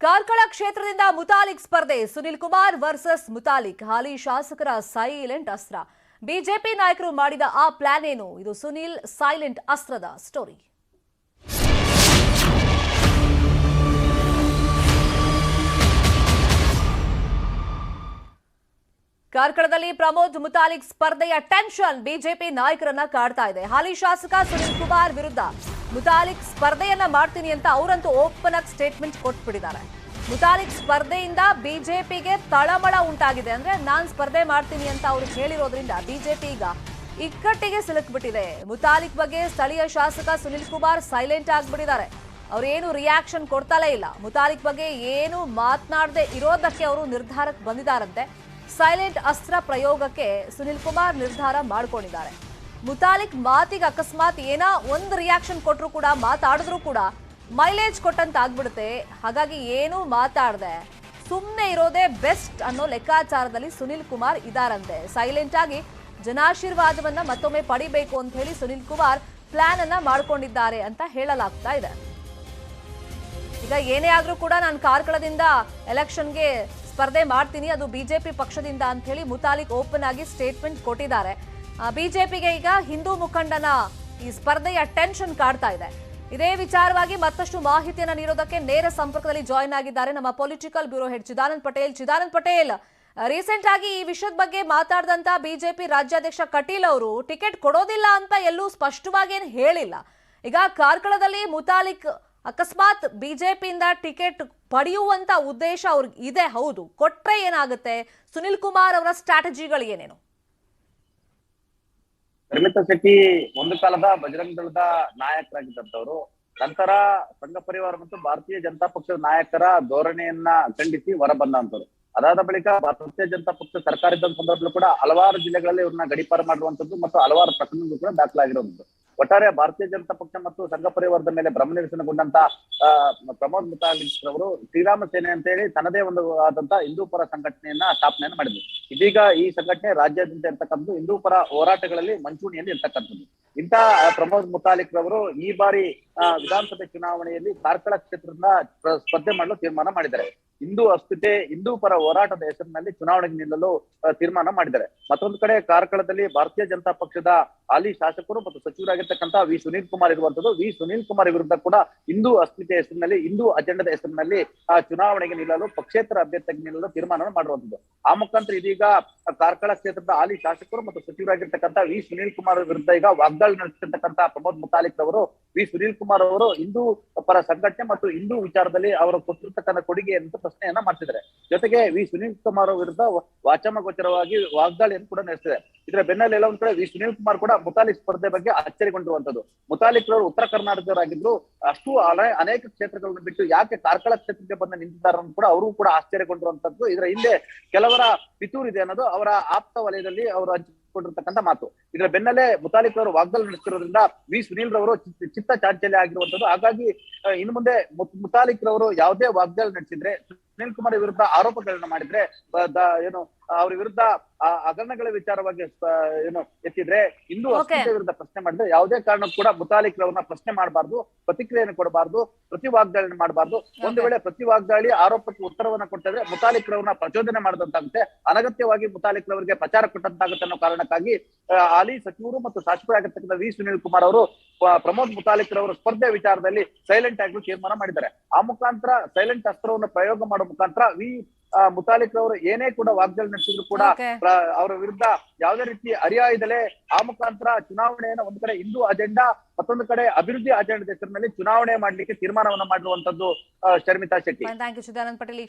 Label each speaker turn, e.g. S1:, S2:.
S1: ಕಾರ್ಕಳ ಕ್ಷೇತ್ರದಿಂದ ಮುತಾಲಿಕ್ ಸ್ಪರ್ಧೆ ಸುನಿಲ್ ಕುಮಾರ್ ವರ್ಸಸ್ ಮುತಾಲಿಕ್ ಹಾಲಿ ಶಾಸಕರ ಸೈಲೆಂಟ್ ಅಸ್ತ್ರ ಬಿಜೆಪಿ ನಾಯಕರು ಮಾಡಿದ ಆ ಪ್ಲಾನ್ ಏನು ಇದು ಸುನಿಲ್ ಸೈಲೆಂಟ್ ಅಸ್ತ್ರದ ಸ್ಟೋರಿ ಕಾರ್ಕಳದಲ್ಲಿ ಪ್ರಮೋದ್ ಮುತಾಲಿಕ್ ಸ್ಪರ್ಧೆಯ ಟೆನ್ಷನ್ ಬಿಜೆಪಿ ನಾಯಕರನ್ನ ಕಾಡ್ತಾ ಇದೆ ಹಾಲಿ ಶಾಸಕ ಸುನಿಲ್ ಕುಮಾರ್ ವಿರುದ್ಧ ಮುತಾಲಿಕ್ ಸ್ಪರ್ಧೆಯನ್ನ ಮಾಡ್ತೀನಿ ಅಂತ ಅವರಂತೂ ಓಪನ್ ಆಗಿ ಸ್ಟೇಟ್ಮೆಂಟ್ ಕೊಟ್ಬಿಟ್ಟಿದ್ದಾರೆ ಮುತಾಲಿಕ್ ಸ್ಪರ್ಧೆಯಿಂದ ಬಿಜೆಪಿಗೆ ತಳಮಳ ಉಂಟಾಗಿದೆ ಅಂದ್ರೆ ನಾನ್ ಸ್ಪರ್ಧೆ ಮಾಡ್ತೀನಿ ಅಂತ ಅವರು ಹೇಳಿರೋದ್ರಿಂದ ಬಿಜೆಪಿ ಈಗ ಇಕ್ಕಟ್ಟಿಗೆ ಸಿಲುಕ್ಬಿಟ್ಟಿದೆ ಮುತಾಲಿಕ್ ಬಗ್ಗೆ ಸ್ಥಳೀಯ ಶಾಸಕ ಸುನಿಲ್ ಕುಮಾರ್ ಸೈಲೆಂಟ್ ಆಗ್ಬಿಟ್ಟಿದ್ದಾರೆ ಅವರೇನು ರಿಯಾಕ್ಷನ್ ಕೊಡ್ತಲೇ ಇಲ್ಲ ಮುತಾಲಿಕ್ ಬಗ್ಗೆ ಏನು ಮಾತನಾಡದೆ ಇರೋದಕ್ಕೆ ಅವರು ನಿರ್ಧಾರಕ್ಕೆ ಬಂದಿದ್ದಾರಂತೆ ಸೈಲೆಂಟ್ ಅಸ್ತ್ರ ಪ್ರಯೋಗಕ್ಕೆ ಸುನಿಲ್ ಕುಮಾರ್ ನಿರ್ಧಾರ ಮಾಡಿಕೊಂಡಿದ್ದಾರೆ ಮುತಾಲಿಕ್ ಮಾತಿಗೆ ಅಕಸ್ಮಾತ್ ಏನೋ ಒಂದು ರಿಯಾಕ್ಷನ್ ಕೊಟ್ಟರು ಕೂಡ ಮಾತಾಡಿದ್ರು ಕೂಡ ಮೈಲೇಜ್ ಕೊಟ್ಟಂತ ಆಗ್ಬಿಡುತ್ತೆ ಹಾಗಾಗಿ ಏನು ಮಾತಾಡದೆ ಸುಮ್ಮನೆ ಇರೋದೇ ಬೆಸ್ಟ್ ಅನ್ನೋ ಲೆಕ್ಕಾಚಾರದಲ್ಲಿ ಸುನಿಲ್ ಕುಮಾರ್ ಇದಾರಂತೆ ಸೈಲೆಂಟ್ ಆಗಿ ಜನಾಶೀರ್ವಾದವನ್ನ ಮತ್ತೊಮ್ಮೆ ಪಡಿಬೇಕು ಅಂತ ಹೇಳಿ ಸುನಿಲ್ ಕುಮಾರ್ ಪ್ಲಾನ್ ಅನ್ನ ಮಾಡ್ಕೊಂಡಿದ್ದಾರೆ ಅಂತ ಹೇಳಲಾಗ್ತಾ ಇದೆ ಈಗ ಏನೇ ಆದ್ರೂ ಕೂಡ ನಾನು ಕಾರ್ಕಳದಿಂದ ಎಲೆಕ್ಷನ್ಗೆ ಸ್ಪರ್ಧೆ ಮಾಡ್ತೀನಿ ಅದು ಬಿಜೆಪಿ ಪಕ್ಷದಿಂದ ಅಂತ ಹೇಳಿ ಮುತಾಲಿಕ್ ಓಪನ್ ಆಗಿ ಸ್ಟೇಟ್ಮೆಂಟ್ ಕೊಟ್ಟಿದ್ದಾರೆ ಬಿಜೆಪಿಗೆ ಈಗ ಹಿಂದೂ ಮುಖಂಡನ ಈ ಸ್ಪರ್ಧೆಯ ಟೆನ್ಷನ್ ಕಾಡ್ತಾ ಇದೆ ಇದೇ ವಿಚಾರವಾಗಿ ಮತ್ತಷ್ಟು ಮಾಹಿತಿಯನ್ನು ನೀಡೋದಕ್ಕೆ ನೇರ ಸಂಪರ್ಕದಲ್ಲಿ ಜಾಯಿನ್ ಆಗಿದ್ದಾರೆ ನಮ್ಮ political bureau head Chidanand Patel recent ಆಗಿ ಈ ವಿಷಯದ ಬಗ್ಗೆ ಮಾತಾಡಿದಂತ ಬಿಜೆಪಿ ರಾಜ್ಯಾಧ್ಯಕ್ಷ ಕಟೀಲ್ ಅವರು ಟಿಕೆಟ್ ಕೊಡೋದಿಲ್ಲ ಅಂತ ಎಲ್ಲೂ ಸ್ಪಷ್ಟವಾಗಿ ಏನು ಹೇಳಿಲ್ಲ ಈಗ ಕಾರ್ಕಳದಲ್ಲಿ ಮುತಾಲಿಕ್ ಅಕಸ್ಮಾತ್ ಬಿಜೆಪಿಯಿಂದ ಟಿಕೆಟ್ ಪಡೆಯುವಂತ ಉದ್ದೇಶ ಅವ್ರಿಗೆ ಇದೆ ಹೌದು ಕೊಟ್ರೆ ಏನಾಗುತ್ತೆ ಸುನಿಲ್ ಕುಮಾರ್ ಅವರ ಸ್ಟ್ರಾಟಜಿಗಳು ಏನೇನು
S2: ಪರಿಮಿತ ಶೆಟ್ಟಿ ಒಂದು ಕಾಲದ ಬಜರಂಗ ದಳದ ನಾಯಕರಾಗಿದ್ದಂತವರು ನಂತರ ಸಂಘ ಪರಿವಾರ ಮತ್ತು ಭಾರತೀಯ ಜನತಾ ಪಕ್ಷದ ನಾಯಕರ ಧೋರಣೆಯನ್ನ ಖಂಡಿಸಿ ಹೊರಬಂದಂತವ್ರು ಅದಾದ ಬಳಿಕ ಭಾರತೀಯ ಜನತಾ ಪಕ್ಷ ಸರ್ಕಾರ ಇದ್ದ ಸಂದರ್ಭದಲ್ಲೂ ಕೂಡ ಹಲವಾರು ಜಿಲ್ಲೆಗಳಲ್ಲಿ ಇವ್ರನ್ನ ಗಡೀಪಾರು ಮಾಡುವಂತದ್ದು ಮತ್ತು ಹಲವಾರು ಪ್ರಕರಣಗಳು ಕೂಡ ದಾಖಲಾಗಿರುವಂತದ್ದು ಒಟ್ಟಾರೆ ಭಾರತೀಯ ಜನತಾ ಪಕ್ಷ ಮತ್ತು ಸಂಘ ಪರಿವಾರದ ಮೇಲೆ ಭ್ರಮ ನಿರಸನಗೊಂಡಂತ ಪ್ರಮೋದ್ ಮುತಾಲಿಕ್ ಅವರು ಶ್ರೀರಾಮ ಸೇನೆ ಅಂತ ಹೇಳಿ ತನ್ನದೇ ಒಂದು ಆದಂತ ಹಿಂದೂ ಪರ ಸಂಘಟನೆಯನ್ನ ಸ್ಥಾಪನೆಯನ್ನ ಮಾಡಿದ್ರು ಇದೀಗ ಈ ಸಂಘಟನೆ ರಾಜ್ಯಾದ್ಯಂತ ಇರ್ತಕ್ಕಂಥದ್ದು ಹಿಂದೂ ಪರ ಹೋರಾಟಗಳಲ್ಲಿ ಮಂಚೂಣಿಯಲ್ಲಿ ಇರ್ತಕ್ಕಂಥದ್ದು ಇಂತ ಪ್ರಮೋದ್ ಮುತಾಲಿಕ್ ರವರು ಈ ಬಾರಿ ವಿಧಾನಸಭೆ ಚುನಾವಣೆಯಲ್ಲಿ ಕಾರ್ಕಳ ಕ್ಷೇತ್ರದಿಂದ ಸ್ಪರ್ಧೆ ಮಾಡಲು ತೀರ್ಮಾನ ಮಾಡಿದ್ದಾರೆ ಹಿಂದೂ ಅಸ್ಮಿತೆ ಹಿಂದೂ ಪರ ಹೋರಾಟದ ಹೆಸರಿನಲ್ಲಿ ಚುನಾವಣೆಗೆ ನಿಲ್ಲಲು ತೀರ್ಮಾನ ಮಾಡಿದ್ದಾರೆ ಮತ್ತೊಂದು ಕಡೆ ಕಾರ್ಕಳದಲ್ಲಿ ಭಾರತೀಯ ಜನತಾ ಪಕ್ಷದ ಹಾಲಿ ಶಾಸಕರು ಮತ್ತು ಸಚಿವರಾಗಿರ್ತಕ್ಕಂಥ ವಿ ಸುನೀಲ್ ಕುಮಾರ್ ಇರುವಂತದ್ದು ವಿ ಸುನೀಲ್ ಕುಮಾರ್ ವಿರುದ್ಧ ಕೂಡ ಹಿಂದೂ ಅಸ್ಮಿತೆ ಹೆಸರಿನಲ್ಲಿ ಹಿಂದೂ ಅಜೆಂಡದ ಹೆಸರಿನಲ್ಲಿ ಚುನಾವಣೆಗೆ ನಿಲ್ಲಲು ಪಕ್ಷೇತರ ಅಭ್ಯರ್ಥಿಗೆ ನಿಲ್ಲಲು ತೀರ್ಮಾನ ಮಾಡಿರುವಂತದ್ದು ಆ ಮುಖಾಂತರ ಇದೀಗ ಕಾರ್ಕಳ ಕ್ಷೇತ್ರದ ಹಾಲಿ ಶಾಸಕರು ಮತ್ತು ಸಚಿವರಾಗಿರ್ತಕ್ಕಂಥ ವಿ ಸುನೀಲ್ ಕುಮಾರ್ ವಿರುದ್ಧ ಈಗ ವಾಗ್ದಾಳಿ ನಡೆಸಿರ್ತಕ್ಕಂಥ ಪ್ರಮೋದ್ ಮುತಾಲಿಕ್ ಅವರು ವಿ ಸುನೀಲ್ ಕುಮಾರ್ ಅವರು ಹಿಂದೂ ಪರ ಸಂಘಟನೆ ಮತ್ತು ಹಿಂದೂ ವಿಚಾರದಲ್ಲಿ ಅವರು ಕೊಟ್ಟಿರ್ತಕ್ಕಂಥ ಕೊಡುಗೆ ಅಂತ ಪ್ರಶ್ನೆಯನ್ನ ಮಾಡ್ತಿದ್ದಾರೆ ಜೊತೆಗೆ ವಿ ಸುನೀಲ್ ಕುಮಾರ್ ವಿರುದ್ಧ ವಾಚಾಮಗೋಚರವಾಗಿ ವಾಗ್ದಾಳಿಯನ್ನು ಕೂಡ ನಡೆಸಿದೆ ಇದರ ಬೆನ್ನಲ್ಲಿ ಎಲ್ಲ ಒಂದ್ ಕಡೆ ವಿ ಸುನೀಲ್ ಕುಮಾರ್ ಕೂಡ ಮುತಾಲಿಕ್ ಸ್ಪರ್ಧೆ ಬಗ್ಗೆ ಅಚ್ಚರಿಗೊಂಡಿರುವಂತದ್ದು ಮುತಾಲಿಕ್ ಅವರು ಉತ್ತರ ಕರ್ನಾಟಕದವರಾಗಿದ್ರು ಅಷ್ಟು ಅನೇಕ ಕ್ಷೇತ್ರಗಳನ್ನು ಬಿಟ್ಟು ಯಾಕೆ ಕಾರ್ಕಳ ಕ್ಷೇತ್ರಕ್ಕೆ ಬಂದು ನಿಂತಿದ್ದಾರೆ ಕೂಡ ಅವರು ಕೂಡ ಆಶ್ಚರ್ಯಗೊಂಡಿರುವಂತದ್ದು ಇದರ ಹಿಂದೆ ಕೆಲವರ ಪಿತೂರ್ ಇದೆ ಅನ್ನೋದು ಅವರ ಆಪ್ತ ವಲಯದಲ್ಲಿ ಅವರು ಹಂಚಿಕೊಂಡಿರ್ತಕ್ಕಂಥ ಮಾತು ಇದರ ಬೆನ್ನಲ್ಲೇ ಮುತಾಲಿಕ್ ಅವರು ವಾಗ್ದಾಳಿ ನಡೆಸಿರೋದ್ರಿಂದ ವಿ ಸುನೀಲ್ ರವರು ಚಿತ್ತ ಚಾಂಚಲ್ಯ ಆಗಿರುವಂತದ್ದು ಹಾಗಾಗಿ ಇನ್ನು ಮುಂದೆ ಮುತಾಲಿಕ್ ರವರು ಯಾವುದೇ ವಾಗ್ದಾಳಿ ನಡೆಸಿದ್ರೆ ಸುನೀಲ್ ಕುಮಾರ್ ವಿರುದ್ಧ ಆರೋಪಗಳನ್ನ ಮಾಡಿದ್ರೆ ಏನು ಅವ್ರ ವಿರುದ್ಧ ಹಗರಣಗಳ ವಿಚಾರವಾಗಿ ಏನು ಎತ್ತಿದ್ರೆ ಹಿಂದೂ ಅಸ್ಮಿತೆ ವಿರುದ್ಧ ಪ್ರಶ್ನೆ ಮಾಡಿದ್ರೆ ಯಾವುದೇ ಕಾರಣಕ್ಕೂ ಕೂಡ ಮುತಾಲಿಕ್ ರವ್ರನ್ನ ಪ್ರಶ್ನೆ ಮಾಡಬಾರ್ದು ಪ್ರತಿಕ್ರಿಯೆಯನ್ನು ಕೊಡಬಾರ್ದು ಪ್ರತಿ ವಾಗ್ದಾಳಿಯನ್ನು ಮಾಡಬಾರ್ದು ಒಂದು ವೇಳೆ ಪ್ರತಿ ವಾಗ್ದಾಳಿ ಆರೋಪಕ್ಕೆ ಉತ್ತರವನ್ನ ಕೊಟ್ಟಿದ್ರೆ ಮುತಾಲಿಕ್ ರವ್ರನ್ನ ಪ್ರಚೋದನೆ ಮಾಡಿದಂತಾಗುತ್ತೆ ಅನಗತ್ಯವಾಗಿ ಮುತಾಲಿಕ್ ರವರಿಗೆ ಪ್ರಚಾರ ಕೊಟ್ಟಂತಾಗುತ್ತೆ ಅನ್ನೋ ಕಾರಣಕ್ಕಾಗಿ ಹಾಲಿ ಸಚಿವರು ಮತ್ತು ಶಾಸಕರಾಗಿರ್ತಕ್ಕಂಥ ವಿ ಸುನೀಲ್ ಕುಮಾರ್ ಅವರು ಪ್ರಮೋದ್ ಮುತಾಲಿಕ್ ರವರು ಸ್ಪರ್ಧೆ ವಿಚಾರದಲ್ಲಿ ಸೈಲೆಂಟ್ ಆಗಲು ತೀರ್ಮಾನ ಮಾಡಿದ್ದಾರೆ ಆ ಮುಖಾಂತರ ಸೈಲೆಂಟ್ ಅಸ್ತ್ರವನ್ನು ಪ್ರಯೋಗ ಮಾಡುವ ಮುಖಾಂತರ ವಿ ಮುತಾಲಿಕ್ ಅವರು ಏನೇ ಕೂಡ ವಾಗ್ದಾಳಿ ನಡೆಸಿದ್ರು ಕೂಡ ಅವರ ವಿರುದ್ಧ ಯಾವುದೇ ರೀತಿ ಅರಿಯಾಯದಲೇ ಆ ಮುಖಾಂತರ ಚುನಾವಣೆಯನ್ನು ಒಂದು ಕಡೆ ಹಿಂದೂ ಅಜೆಂಡಾ ಮತ್ತೊಂದು ಕಡೆ ಅಭಿವೃದ್ಧಿ ಅಜೆಂಡಾ ಹೆಸರಿನಲ್ಲಿ ಚುನಾವಣೆ ಮಾಡ್ಲಿಕ್ಕೆ ತೀರ್ಮಾನವನ್ನ ಮಾಡಿರುವಂತದ್ದು ಶರ್ಮಿತಾ ಶೆಟ್ಟಿ.
S1: Thank you Chidanand Patel.